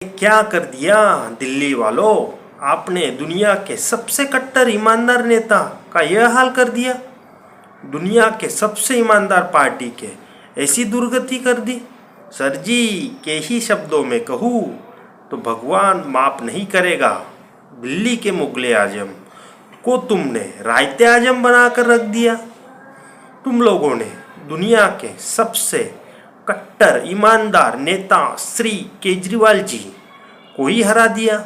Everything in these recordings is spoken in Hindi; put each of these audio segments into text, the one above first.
क्या कर दिया दिल्ली वालों, आपने दुनिया के सबसे कट्टर ईमानदार नेता का यह हाल कर दिया। दुनिया के सबसे ईमानदार पार्टी के ऐसी दुर्गति कर दी। सर जी के ही शब्दों में कहूँ तो भगवान माफ नहीं करेगा। दिल्ली के मुगले आजम को तुमने रायते आजम बनाकर रख दिया। तुम लोगों ने दुनिया के सबसे कट्टर ईमानदार नेता श्री केजरीवाल जी को ही हरा दिया।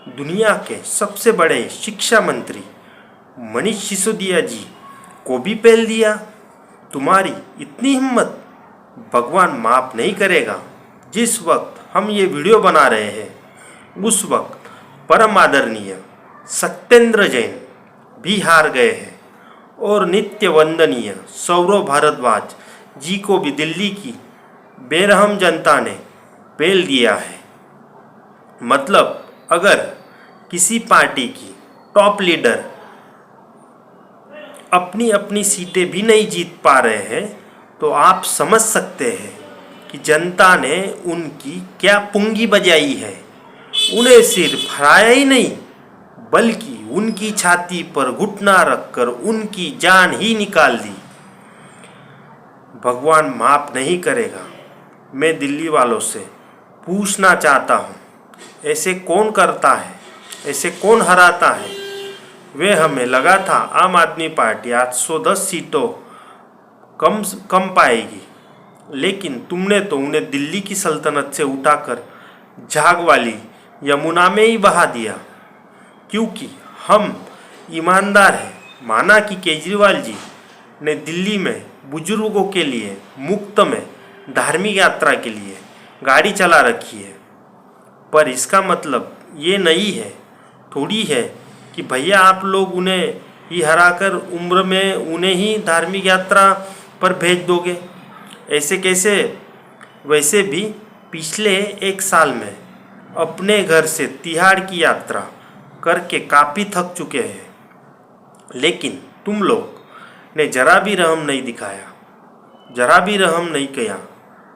दुनिया के सबसे बड़े शिक्षा मंत्री मनीष सिसोदिया जी को भी पेल दिया। तुम्हारी इतनी हिम्मत भगवान माफ नहीं करेगा। जिस वक्त हम ये वीडियो बना रहे हैं उस वक्त परम आदरणीय सत्येंद्र जैन भी हार गए हैं और नित्य वंदनीय सौरव भारद्वाज जी को भी दिल्ली की बेरहम जनता ने पेल दिया है। मतलब अगर किसी पार्टी की टॉप लीडर अपनी अपनी सीटें भी नहीं जीत पा रहे हैं तो आप समझ सकते हैं कि जनता ने उनकी क्या पुंगी बजाई है। उन्हें सिर्फ हराया ही नहीं बल्कि उनकी छाती पर घुटना रखकर उनकी जान ही निकाल दी। भगवान माफ नहीं करेगा। मैं दिल्ली वालों से पूछना चाहता हूँ, ऐसे कौन करता है, ऐसे कौन हराता है। वे हमें लगा था आम आदमी पार्टी 810 सीटों कम पाएगी, लेकिन तुमने तो उन्हें दिल्ली की सल्तनत से उठाकर झाग वाली यमुना में ही बहा दिया। क्योंकि हम ईमानदार हैं। माना कि केजरीवाल जी ने दिल्ली में बुजुर्गों के लिए मुफ्त में धार्मिक यात्रा के लिए गाड़ी चला रखी है, पर इसका मतलब ये नहीं है थोड़ी है कि भैया आप लोग उन्हें ही हराकर उम्र में उन्हें ही धार्मिक यात्रा पर भेज दोगे। ऐसे कैसे। वैसे भी पिछले एक साल में अपने घर से तिहाड़ की यात्रा करके काफ़ी थक चुके हैं, लेकिन तुम लोग ने जरा भी रहम नहीं दिखाया, जरा भी रहम नहीं किया।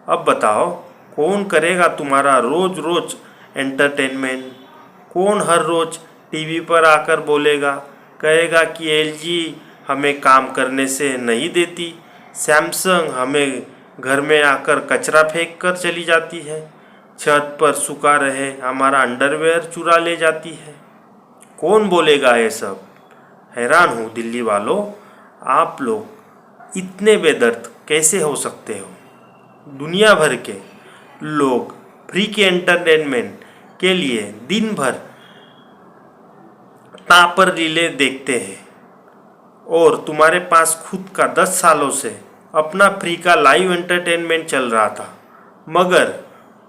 अब बताओ कौन करेगा तुम्हारा रोज रोज एंटरटेनमेंट। कौन हर रोज टीवी पर आकर बोलेगा, कहेगा कि एलजी हमें काम करने से नहीं देती, सैमसंग हमें घर में आकर कचरा फेंक कर चली जाती है, छत पर सुखा रहे हमारा अंडरवेयर चुरा ले जाती है। कौन बोलेगा ये सब। हैरान हूँ दिल्ली वालों, आप लोग इतने बेदर्द कैसे हो सकते हो। दुनिया भर के लोग फ्री के एंटरटेनमेंट के लिए दिन भर तापर रीले देखते हैं और तुम्हारे पास खुद का 10 सालों से अपना फ्री का लाइव एंटरटेनमेंट चल रहा था, मगर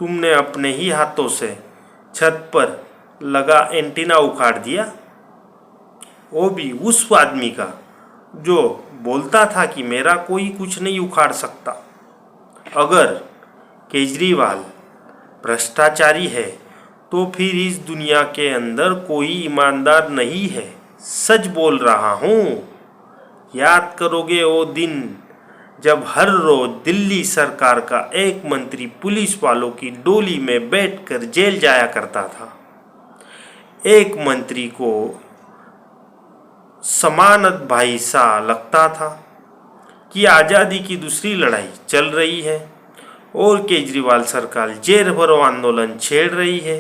तुमने अपने ही हाथों से छत पर लगा एंटीना उखाड़ दिया। वो भी उस आदमी का जो बोलता था कि मेरा कोई कुछ नहीं उखाड़ सकता। अगर केजरीवाल भ्रष्टाचारी है तो फिर इस दुनिया के अंदर कोई ईमानदार नहीं है। सच बोल रहा हूँ। याद करोगे वो दिन जब हर रोज दिल्ली सरकार का एक मंत्री पुलिस वालों की डोली में बैठकर जेल जाया करता था। एक मंत्री को समानत भाई सा लगता था कि आज़ादी की दूसरी लड़ाई चल रही है और केजरीवाल सरकार जेल भरो आंदोलन छेड़ रही है।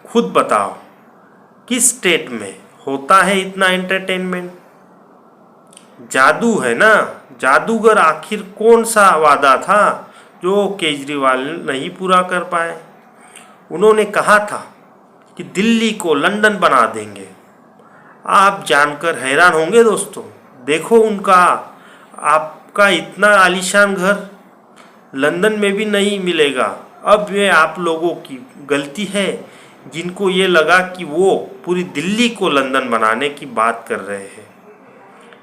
खुद बताओ किस स्टेट में होता है इतना एंटरटेनमेंट। जादू है ना। जादूगर आखिर कौन सा वादा था जो केजरीवाल नहीं पूरा कर पाए। उन्होंने कहा था कि दिल्ली को लंदन बना देंगे। आप जानकर हैरान होंगे दोस्तों। देखो उनका आपका इतना आलीशान घर लंदन में भी नहीं मिलेगा। अब ये आप लोगों की गलती है जिनको ये लगा कि वो पूरी दिल्ली को लंदन बनाने की बात कर रहे हैं।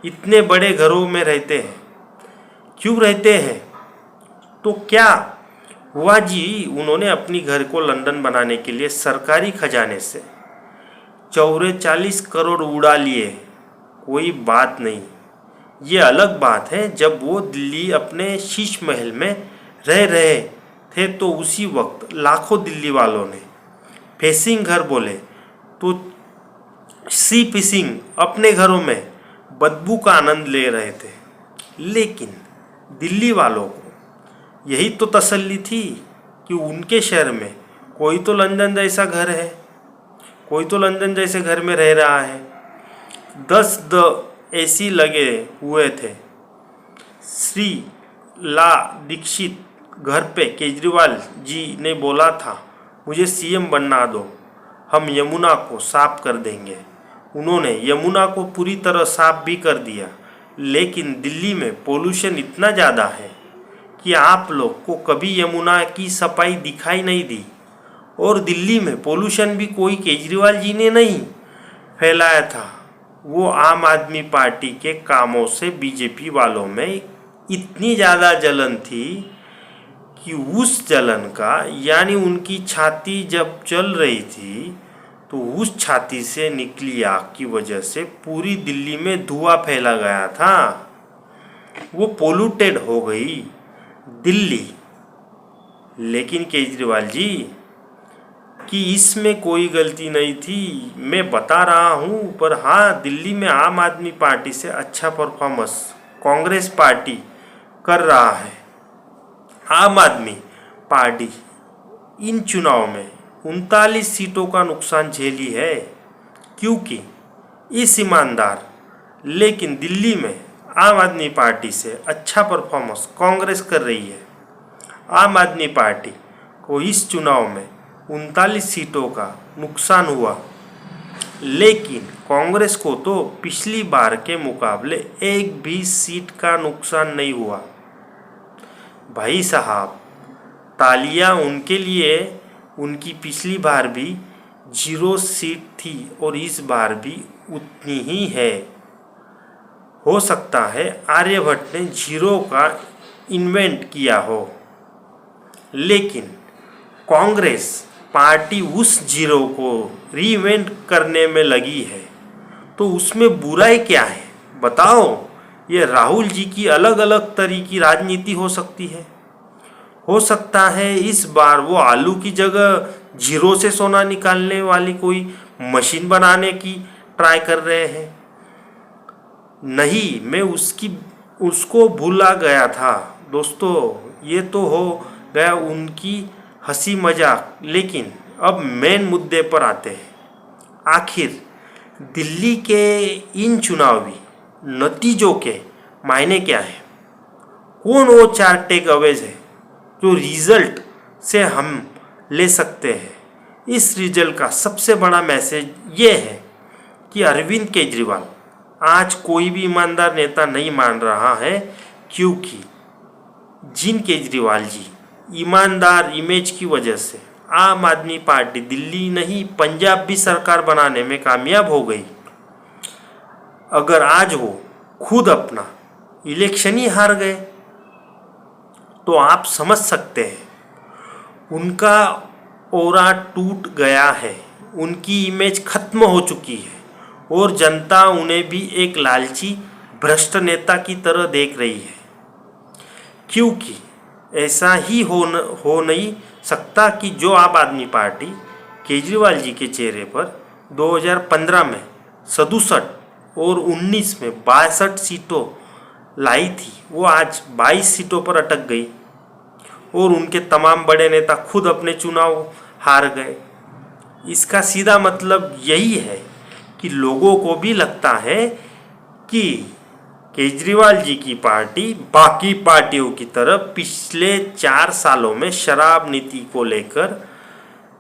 इतने बड़े घरों में रहते हैं, क्यों रहते हैं। तो क्या हुआ जी, उन्होंने अपनी घर को लंदन बनाने के लिए सरकारी खजाने से 44 करोड़ उड़ा लिए। कोई बात नहीं। ये अलग बात है जब वो दिल्ली अपने शीश महल में रह रहे थे तो उसी वक्त लाखों दिल्ली वालों ने फेसिंग घर बोले तो सी पिसिंग अपने घरों में बदबू का आनंद ले रहे थे। लेकिन दिल्ली वालों को यही तो तसल्ली थी कि उनके शहर में कोई तो लंदन जैसा घर है, कोई तो लंदन जैसे घर में रह रहा है। 10 एसी लगे हुए थे। श्री ला दीक्षित घर पे केजरीवाल जी ने बोला था, मुझे सीएम बनना दो, हम यमुना को साफ कर देंगे। उन्होंने यमुना को पूरी तरह साफ भी कर दिया। लेकिन दिल्ली में पोल्यूशन इतना ज़्यादा है कि आप लोग को कभी यमुना की सफाई दिखाई नहीं दी। और दिल्ली में पोल्यूशन भी कोई केजरीवाल जी ने नहीं फैलाया था, वो आम आदमी पार्टी के कामों से बीजेपी वालों में इतनी ज़्यादा जलन थी कि उस जलन का, यानी उनकी छाती जब चल रही थी तो उस छाती से निकली आग की वजह से पूरी दिल्ली में धुआं फैला गया था। वो पोल्यूटेड हो गई दिल्ली। लेकिन केजरीवाल जी कि इसमें कोई गलती नहीं थी, मैं बता रहा हूँ। पर हाँ, दिल्ली में आम आदमी पार्टी से अच्छा परफॉर्मेंस कांग्रेस पार्टी कर रहा है। आम आदमी पार्टी इन चुनाव में 39 सीटों का नुकसान झेली है, क्योंकि इस ईमानदार लेकिन दिल्ली में आम आदमी पार्टी से अच्छा परफॉर्मेंस कांग्रेस कर रही है। आम आदमी पार्टी को इस चुनाव में 39 सीटों का नुकसान हुआ, लेकिन कांग्रेस को तो पिछली बार के मुकाबले एक भी सीट का नुकसान नहीं हुआ। भाई साहब, तालियां उनके लिए। उनकी पिछली बार भी 0 सीट थी और इस बार भी उतनी ही है। हो सकता है आर्यभट्ट ने 0 का इन्वेंट किया हो, लेकिन कांग्रेस पार्टी उस 0 को रीइन्वेंट करने में लगी है। तो उसमें बुराई क्या है बताओ? ये राहुल जी की अलग अलग तरह की राजनीति हो सकती है। हो सकता है इस बार वो आलू की जगह 0 से सोना निकालने वाली कोई मशीन बनाने की ट्राई कर रहे हैं। नहीं, मैं उसको भूला गया था दोस्तों। ये तो हो गया उनकी हंसी मजाक। लेकिन अब मेन मुद्दे पर आते हैं। आखिर दिल्ली के इन चुनावी नतीजों के मायने क्या है? कौन वो 4 टेक अवेज है जो रिजल्ट से हम ले सकते हैं? इस रिजल्ट का सबसे बड़ा मैसेज ये है कि अरविंद केजरीवाल आज कोई भी ईमानदार नेता नहीं मान रहा है, क्योंकि जिन केजरीवाल जी ईमानदार इमेज की वजह से आम आदमी पार्टी दिल्ली नहीं पंजाब भी सरकार बनाने में कामयाब हो गई। अगर आज वो खुद अपना इलेक्शन ही हार गए तो आप समझ सकते हैं उनका ऑरा टूट गया है, उनकी इमेज खत्म हो चुकी है और जनता उन्हें भी एक लालची भ्रष्ट नेता की तरह देख रही है। क्योंकि ऐसा ही हो नहीं सकता कि जो आम आदमी पार्टी केजरीवाल जी के चेहरे पर 2015 में 67 और 19 में 62 सीटों लाई थी, वो आज 22 सीटों पर अटक गई और उनके तमाम बड़े नेता खुद अपने चुनाव हार गए। इसका सीधा मतलब यही है कि लोगों को भी लगता है कि केजरीवाल जी की पार्टी बाकी पार्टियों की तरह पिछले 4 सालों में शराब नीति को लेकर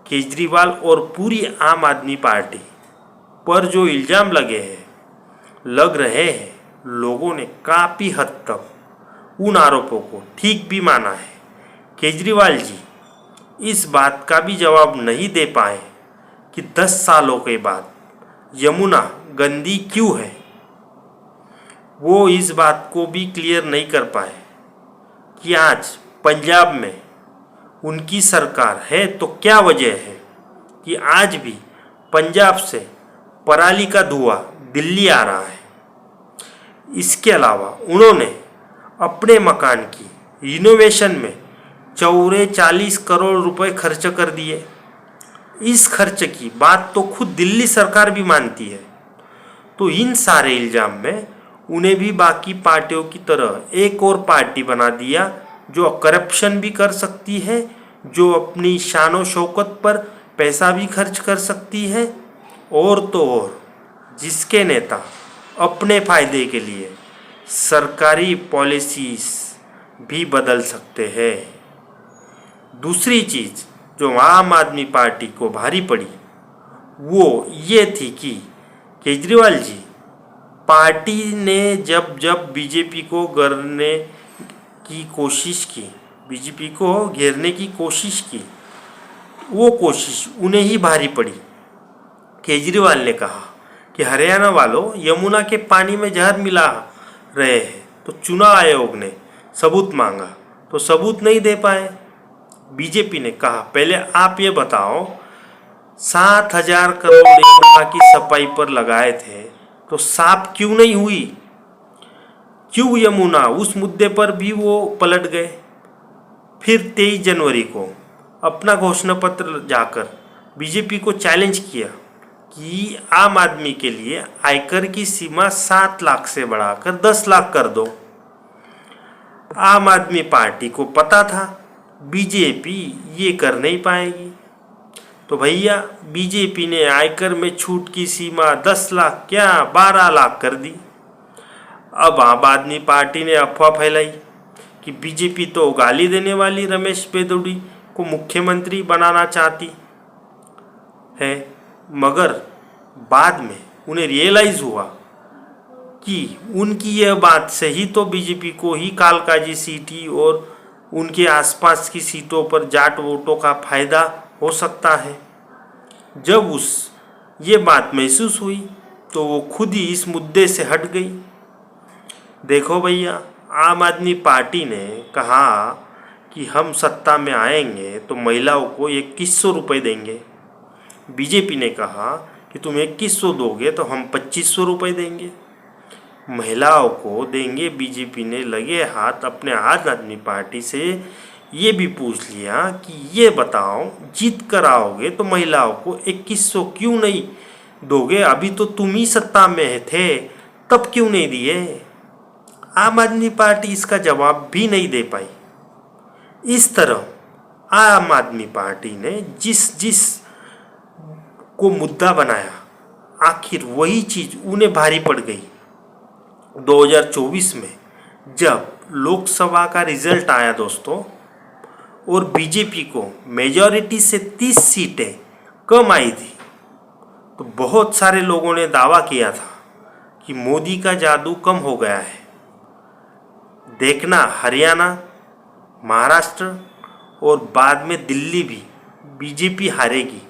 केजरीवाल और पूरी आम आदमी पार्टी पर जो इल्ज़ाम लग रहे हैं, लोगों ने काफ़ी हद तक उन आरोपों को ठीक भी माना है। केजरीवाल जी इस बात का भी जवाब नहीं दे पाए कि 10 सालों के बाद यमुना गंदी क्यों है। वो इस बात को भी क्लियर नहीं कर पाए कि आज पंजाब में उनकी सरकार है तो क्या वजह है कि आज भी पंजाब से पराली का धुआं दिल्ली आ रहा है। इसके अलावा उन्होंने अपने मकान की रिनोवेशन में 44 करोड़ रुपए खर्च कर दिए। इस खर्च की बात तो खुद दिल्ली सरकार भी मानती है। तो इन सारे इल्ज़ाम में उन्हें भी बाकी पार्टियों की तरह एक और पार्टी बना दिया जो करप्शन भी कर सकती है, जो अपनी शान शौकत पर पैसा भी खर्च कर सकती है, और तो और जिसके नेता अपने फायदे के लिए सरकारी पॉलिसीज भी बदल सकते हैं। दूसरी चीज़ जो आम आदमी पार्टी को भारी पड़ी वो ये थी कि केजरीवाल जी पार्टी ने जब जब बीजेपी को घेरने की कोशिश की, बीजेपी को घेरने की कोशिश की, वो कोशिश उन्हें ही भारी पड़ी। केजरीवाल ने कहा कि हरियाणा वालों यमुना के पानी में जहर मिला रहे हैं, तो चुनाव आयोग ने सबूत मांगा तो सबूत नहीं दे पाए। बीजेपी ने कहा पहले आप ये बताओ 7,000 करोड़ यमुना की सफाई पर लगाए थे तो साफ क्यों नहीं हुई? क्यों यमुना? उस मुद्दे पर भी वो पलट गए। फिर 23 जनवरी को अपना घोषणा पत्र जाकर बीजेपी को चैलेंज किया कि आम आदमी के लिए आयकर की सीमा 7 लाख से बढ़ाकर 10 लाख कर दो। आम आदमी पार्टी को पता था बीजेपी ये कर नहीं पाएगी, तो भैया बीजेपी ने आयकर में छूट की सीमा 10 लाख क्या 12 लाख कर दी। अब आम आदमी पार्टी ने अफवाह फैलाई कि बीजेपी तो गाली देने वाली रमेश बेदौड़ी को मुख्यमंत्री बनाना चाहती है, मगर बाद में उन्हें रियलाइज़ हुआ कि उनकी यह बात से ही तो बीजेपी को ही कालकाजी सीटी और उनके आसपास की सीटों पर जाट वोटों का फायदा हो सकता है। जब ये बात महसूस हुई तो वो खुद ही इस मुद्दे से हट गई। देखो भैया, आम आदमी पार्टी ने कहा कि हम सत्ता में आएंगे तो महिलाओं को 2100 रुपये देंगे। बीजेपी ने कहा कि तुम 2100 दोगे तो हम 2500 रुपये देंगे, महिलाओं को देंगे। बीजेपी ने लगे हाथ अपने आम आदमी पार्टी से ये भी पूछ लिया कि ये बताओ जीत कर आओगे तो महिलाओं को 2100 क्यों नहीं दोगे? अभी तो तुम ही सत्ता में थे, तब क्यों नहीं दिए? आम आदमी पार्टी इसका जवाब भी नहीं दे पाई। इस तरह आम आदमी पार्टी ने जिस को मुद्दा बनाया, आखिर वही चीज़ उन्हें भारी पड़ गई। 2024 में जब लोकसभा का रिजल्ट आया दोस्तों, और बीजेपी को मेजॉरिटी से 30 सीटें कम आई थी, तो बहुत सारे लोगों ने दावा किया था कि मोदी का जादू कम हो गया है। देखना हरियाणा, महाराष्ट्र और बाद में दिल्ली भी बीजेपी हारेगी।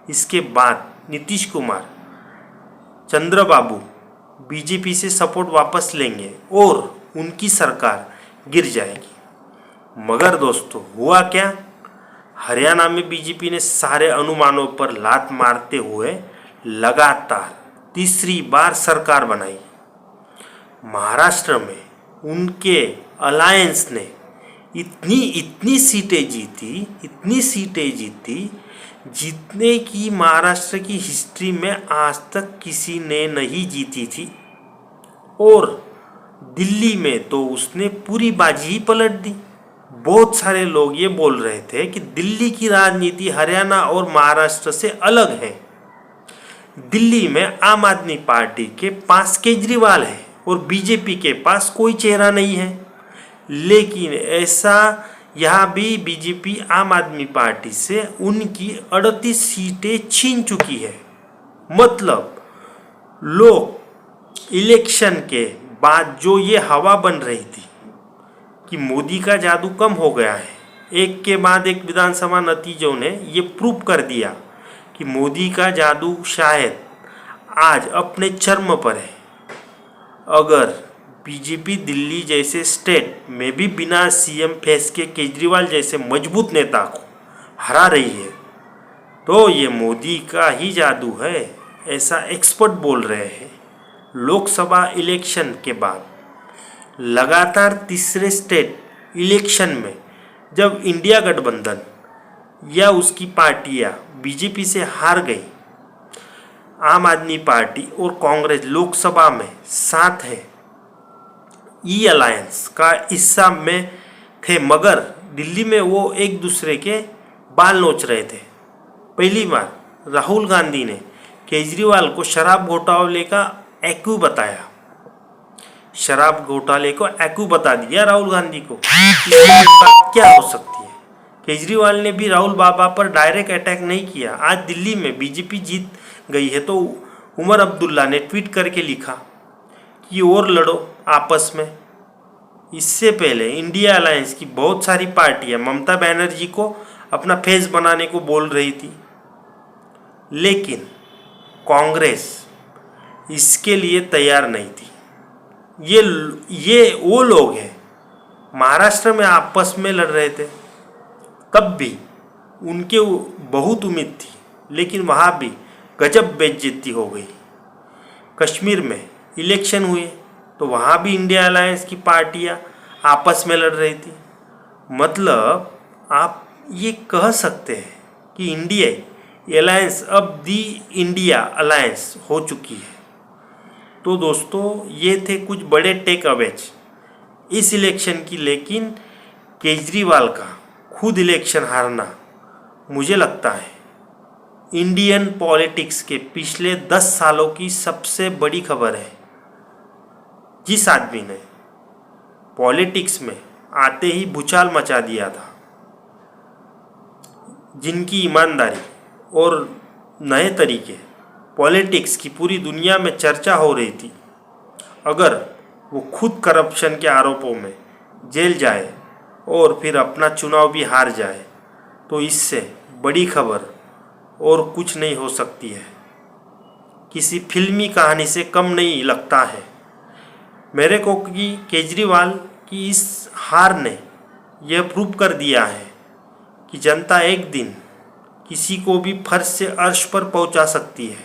इसके बाद नीतीश कुमार, चंद्रबाबू बीजेपी से सपोर्ट वापस लेंगे और उनकी सरकार गिर जाएगी। मगर दोस्तों हुआ क्या? हरियाणा में बीजेपी ने सारे अनुमानों पर लात मारते हुए लगातार तीसरी बार सरकार बनाई। महाराष्ट्र में उनके अलायंस ने इतनी सीटें जीती जितने की महाराष्ट्र की हिस्ट्री में आज तक किसी ने नहीं जीती थी। और दिल्ली में तो उसने पूरी बाजी ही पलट दी। बहुत सारे लोग ये बोल रहे थे कि दिल्ली की राजनीति हरियाणा और महाराष्ट्र से अलग है। दिल्ली में आम आदमी पार्टी के पास केजरीवाल है और बीजेपी के पास कोई चेहरा नहीं है, लेकिन ऐसा यहाँ भी बीजेपी आम आदमी पार्टी से उनकी 38 सीटें छीन चुकी है। मतलब लोग इलेक्शन के बाद जो ये हवा बन रही थी कि मोदी का जादू कम हो गया है, एक के बाद एक विधानसभा नतीजों ने ये प्रूव कर दिया कि मोदी का जादू शायद आज अपने चरम पर है। अगर बीजेपी दिल्ली जैसे स्टेट में भी बिना सीएम फेस के केजरीवाल जैसे मजबूत नेता को हरा रही है तो ये मोदी का ही जादू है, ऐसा एक्सपर्ट बोल रहे हैं। लोकसभा इलेक्शन के बाद लगातार तीसरे स्टेट इलेक्शन में जब इंडिया गठबंधन या उसकी पार्टियां बीजेपी से हार गई, आम आदमी पार्टी और कांग्रेस लोकसभा में साथ है, ई अलायंस का हिस्सा में थे, मगर दिल्ली में वो एक दूसरे के बाल नोच रहे थे। पहली बार राहुल गांधी ने केजरीवाल को शराब घोटाले का एक्यू बताया, शराब घोटाले को एक्यू बता दिया राहुल गांधी को। क्या हो सकती है? केजरीवाल ने भी राहुल बाबा पर डायरेक्ट अटैक नहीं किया। आज दिल्ली में बीजेपी जीत गई है तो उमर अब्दुल्ला ने ट्वीट करके लिखा कि और लड़ो आपस में। इससे पहले इंडिया अलायंस की बहुत सारी पार्टियां ममता बनर्जी को अपना फेस बनाने को बोल रही थी, लेकिन कांग्रेस इसके लिए तैयार नहीं थी। ये वो लोग हैं महाराष्ट्र में आपस में लड़ रहे थे, तब भी उनके बहुत उम्मीद थी, लेकिन वहाँ भी गजब बेइज्जती हो गई। कश्मीर में इलेक्शन हुए तो वहाँ भी इंडिया अलायंस की पार्टियाँ आपस में लड़ रही थी। मतलब आप ये कह सकते हैं कि इंडिया अलायंस अब दी इंडिया अलायंस हो चुकी है। तो दोस्तों, ये थे कुछ बड़े टेक अवेज इस इलेक्शन की, लेकिन केजरीवाल का खुद इलेक्शन हारना मुझे लगता है इंडियन पॉलिटिक्स के पिछले 10 सालों की सबसे बड़ी खबर है। जिस आदमी ने पॉलिटिक्स में आते ही भूचाल मचा दिया था, जिनकी ईमानदारी और नए तरीके पॉलिटिक्स की पूरी दुनिया में चर्चा हो रही थी, अगर वो खुद करप्शन के आरोपों में जेल जाए और फिर अपना चुनाव भी हार जाए, तो इससे बड़ी खबर और कुछ नहीं हो सकती है। किसी फिल्मी कहानी से कम नहीं लगता है मेरे को कि केजरीवाल की इस हार ने यह प्रूव कर दिया है कि जनता एक दिन किसी को भी फर्श से अर्श पर पहुंचा सकती है,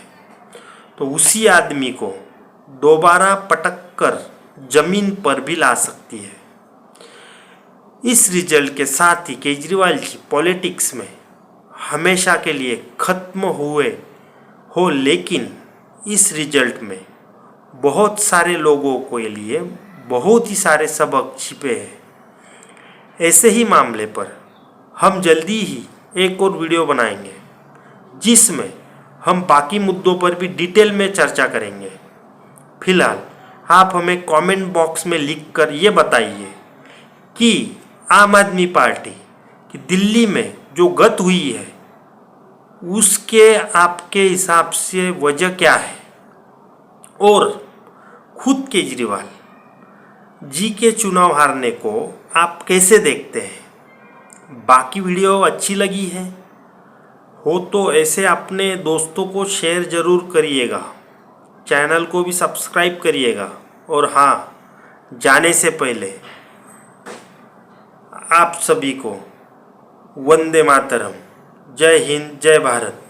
तो उसी आदमी को दोबारा पटक कर जमीन पर भी ला सकती है। इस रिजल्ट के साथ ही केजरीवाल जी पॉलिटिक्स में हमेशा के लिए खत्म हुए हो, लेकिन इस रिजल्ट में बहुत सारे लोगों के लिए बहुत ही सारे सबक छिपे हैं। ऐसे ही मामले पर हम जल्दी ही एक और वीडियो बनाएंगे, जिसमें हम बाकी मुद्दों पर भी डिटेल में चर्चा करेंगे। फिलहाल आप हमें कमेंट बॉक्स में लिखकर ये बताइए कि आम आदमी पार्टी की दिल्ली में जो गत हुई है, उसके आपके हिसाब से वजह क्या है, और खुद केजरीवाल जी के चुनाव हारने को आप कैसे देखते हैं। बाकी वीडियो अच्छी लगी है हो तो ऐसे अपने दोस्तों को शेयर ज़रूर करिएगा, चैनल को भी सब्सक्राइब करिएगा। और हाँ, जाने से पहले आप सभी को वंदे मातरम, जय हिंद, जय भारत।